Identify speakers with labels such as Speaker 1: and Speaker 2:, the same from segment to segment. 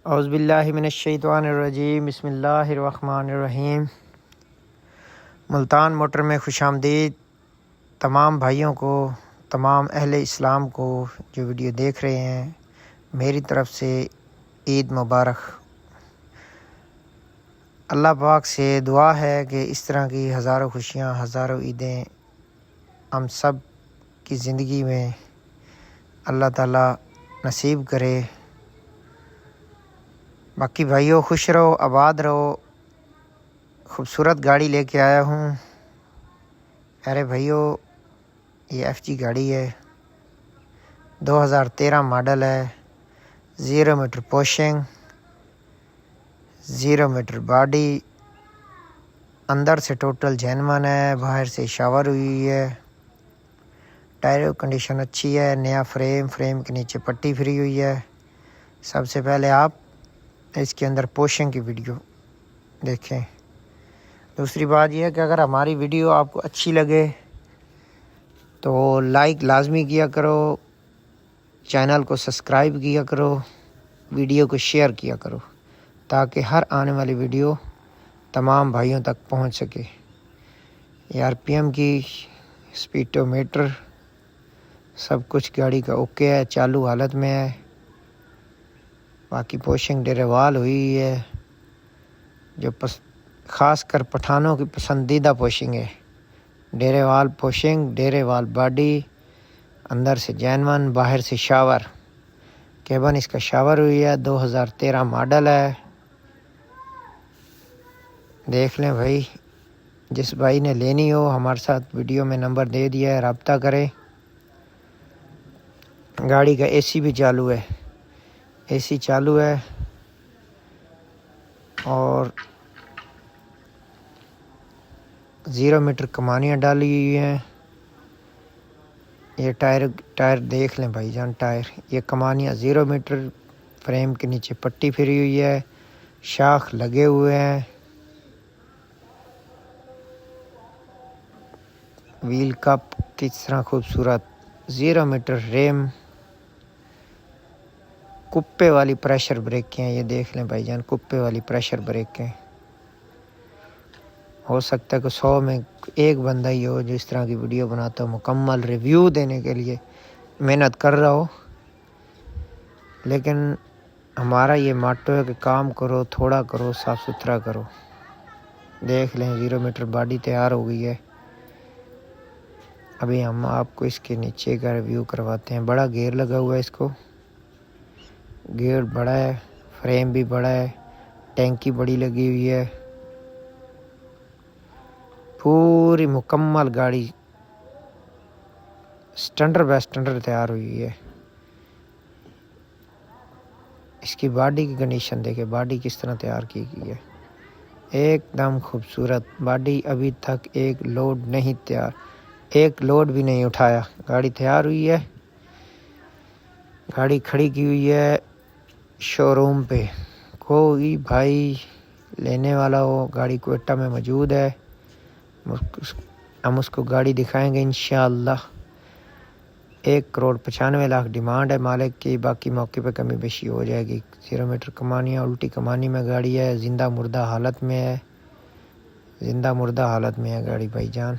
Speaker 1: औज़ुबिल्लाहि मिनश्शैतानिर्रजीम बिस्मिल्लाहिर्रहमानिर्रहीम। मुल्तान मोटर में खुशामदीद तमाम भाइयों को, तमाम अहले इस्लाम को जो वीडियो देख रहे हैं, मेरी तरफ़ से ईद मुबारक। अल्लाह पाक से दुआ है कि इस तरह की हज़ारों खुशियाँ, हज़ारों ईदें हम सब की ज़िंदगी में अल्लाह ताला नसीब करे। बाकी भाइयों खुश रहो, आबाद रहो। खूबसूरत गाड़ी लेके आया हूँ। अरे भाइयों, ये FG गाड़ी है, 2013 मॉडल है, 0 मीटर पोशिंग, 0 मीटर बॉडी, अंदर से टोटल जेन्युइन है, बाहर से शावर हुई है। टायर कंडीशन अच्छी है, नया फ्रेम के नीचे पट्टी फ्री हुई है। सबसे पहले आप इसके अंदर पोशिंग की वीडियो देखें। दूसरी बात यह है कि अगर हमारी वीडियो आपको अच्छी लगे तो लाइक लाजमी किया करो, चैनल को सब्सक्राइब किया करो, वीडियो को शेयर किया करो, ताकि हर आने वाली वीडियो तमाम भाइयों तक पहुंच सके। RPM की, स्पीडोमीटर, सब कुछ गाड़ी का ओके है, चालू हालत में है। बाकी पोशिंग डेरेवाल हुई है, जो ख़ास कर पठानों की पसंदीदा पोशिंग है। डेरेवाल पोशिंग, डेरेवाल बॉडी, अंदर से जेन्युइन, बाहर से शावर। केबन इसका शावर हुई है, 2013 मॉडल है। देख लें भाई, जिस भाई ने लेनी हो हमारे साथ वीडियो में नंबर दे दिया है, रब्ता करें। गाड़ी का AC भी चालू है, AC चालू है और 0 मीटर कमानियाँ डाली हुई हैं। ये टायर देख लें भाईजान, टायर ये कमानियाँ 0 मीटर, फ्रेम के नीचे पट्टी फिरी हुई है, शाख लगे हुए हैं। व्हील कप किस तरह खूबसूरत, 0 मीटर रेम, कुप्पे वाली प्रेशर ब्रेकें हैं। ये देख लें भाईजान, कुप्पे वाली प्रेशर ब्रेकें। हो सकता है कि 100 में एक बंदा ही हो जो इस तरह की वीडियो बनाता हो, मुकम्मल रिव्यू देने के लिए मेहनत कर रहा हो। लेकिन हमारा ये मोटो है कि काम करो, थोड़ा करो, साफ़ सुथरा करो। देख लें 0 मीटर बॉडी तैयार हो गई है। अभी हम आपको इसके नीचे का रिव्यू करवाते हैं। बड़ा गेयर लगा हुआ है, इसको गेयर बड़ा है, फ्रेम भी बड़ा है, टैंकी बड़ी लगी हुई है। पूरी मुकम्मल गाड़ी स्टैंडर्ड बाय स्टैंडर्ड तैयार हुई है। इसकी बॉडी की कंडीशन देखें, बॉडी किस तरह तैयार की गई है, एकदम खूबसूरत बॉडी। अभी तक एक लोड नहीं तैयार, एक लोड भी नहीं उठाया, गाड़ी तैयार हुई है। गाड़ी खड़ी की हुई है शोरूम पे। कोई भाई लेने वाला हो, गाड़ी क्वेटा में मौजूद है। हम उसको गाड़ी दिखाएंगे इंशाअल्लाह। 1,95,00,000 डिमांड है मालिक की, बाकी मौके पे कमी बेशी हो जाएगी। 0 मीटर कमानियाँ, उल्टी कमानी में गाड़ी है, जिंदा मुर्दा हालत में है, जिंदा मुर्दा हालत में है गाड़ी भाईजान।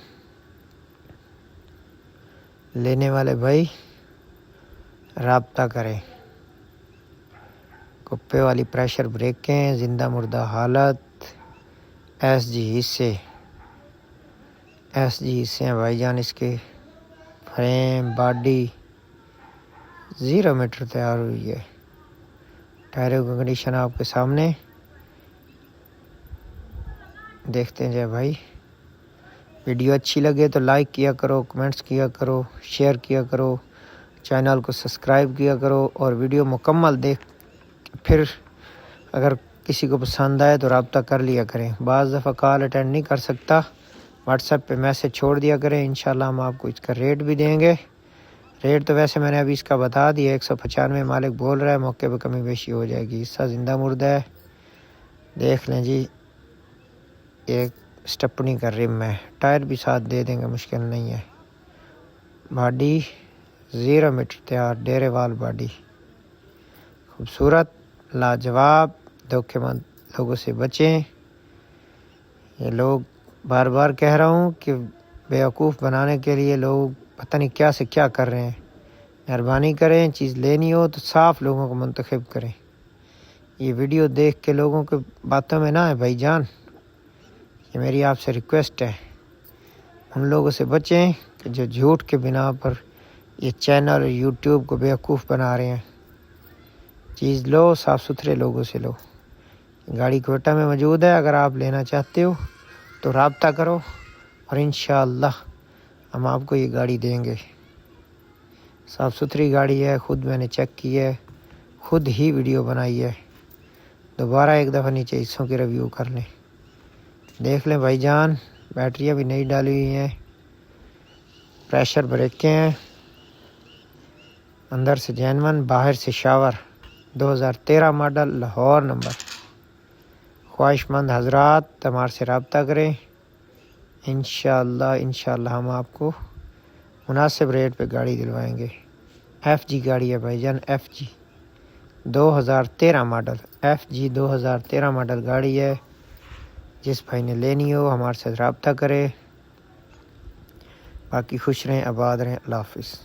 Speaker 1: लेने वाले भाई राब्ता करें। कुप्पे वाली प्रेशर ब्रेकें, जिंदा मुर्दा हालत, SG हिस्से हैं भाईजान। इसके फ्रेम, बॉडी 0 मीटर तैयार हुई है। टायरों की कंडीशन आपके सामने देखते हैं। जय भाई, वीडियो अच्छी लगे तो लाइक किया करो, कमेंट्स किया करो, शेयर किया करो, चैनल को सब्सक्राइब किया करो और वीडियो मुकम्मल देख फिर अगर किसी को पसंद आए तो रब्ता कर लिया करें। बाज़ दफ़ा कॉल अटेंड नहीं कर सकता, व्हाट्सएप पे मैसेज छोड़ दिया करें, इंशाल्लाह हम आपको इसका रेट भी देंगे। रेट तो वैसे मैंने अभी इसका बता दिया, 195 मालिक बोल रहा है, मौके पे कमी बेशी हो जाएगी। हिस्सा जिंदा मुर्दा है। देख लें जी, एक स्टेपनी का रिम है, टायर भी साथ दे देंगे, मुश्किल नहीं है। बॉडी 0 मीटर तैयार, डेरेवाल बॉडी खूबसूरत। लाजवाब। धोखेबाज लोगों से बचें। ये लोग बार बार कह रहा हूँ कि बेवकूफ़ बनाने के लिए लोग पता नहीं क्या से क्या कर रहे हैं। मेहरबानी करें, चीज़ लेनी हो तो साफ़ लोगों को मुंतखब करें। ये वीडियो देख के लोगों के बातों में ना है भाईजान, ये मेरी आपसे रिक्वेस्ट है। उन लोगों से बचें कि जो झूठ के बिना पर ये चैनल और यूट्यूब को बेवकूफ़ बना रहे हैं। चीज़ लो, साफ़ सुथरे लोगों से लो। गाड़ी कोयटा में मौजूद है, अगर आप लेना चाहते हो तो राब्ता करो और इंशाअल्लाह हम आपको ये गाड़ी देंगे। साफ़ सुथरी गाड़ी है, ख़ुद मैंने चेक की है, ख़ुद ही वीडियो बनाई है। दोबारा एक दफ़ा नीचे हिस्सों की रिव्यू कर लें, देख लें भाईजान। बैटरियाँ भी नई डाली हुई हैं, प्रेशर ब्रेकें हैं, अंदर से जैनवन, बाहर से शावर। 2013 मॉडल, लाहौर नंबर। ख्वाहिशमंद हजरात हमारे से रब्ता करें। इंशाअल्लाह हम आपको मुनासिब रेट पे गाड़ी दिलवाएंगे। FG गाड़ी है भाईजान, FG 2013 मॉडल। FG 2013 मॉडल गाड़ी है। जिस भाई ने लेनी हो हमारे साथ रब्ता करे। बाकी खुश रहें, आबाद रहें। अल्लाह हाफिज़।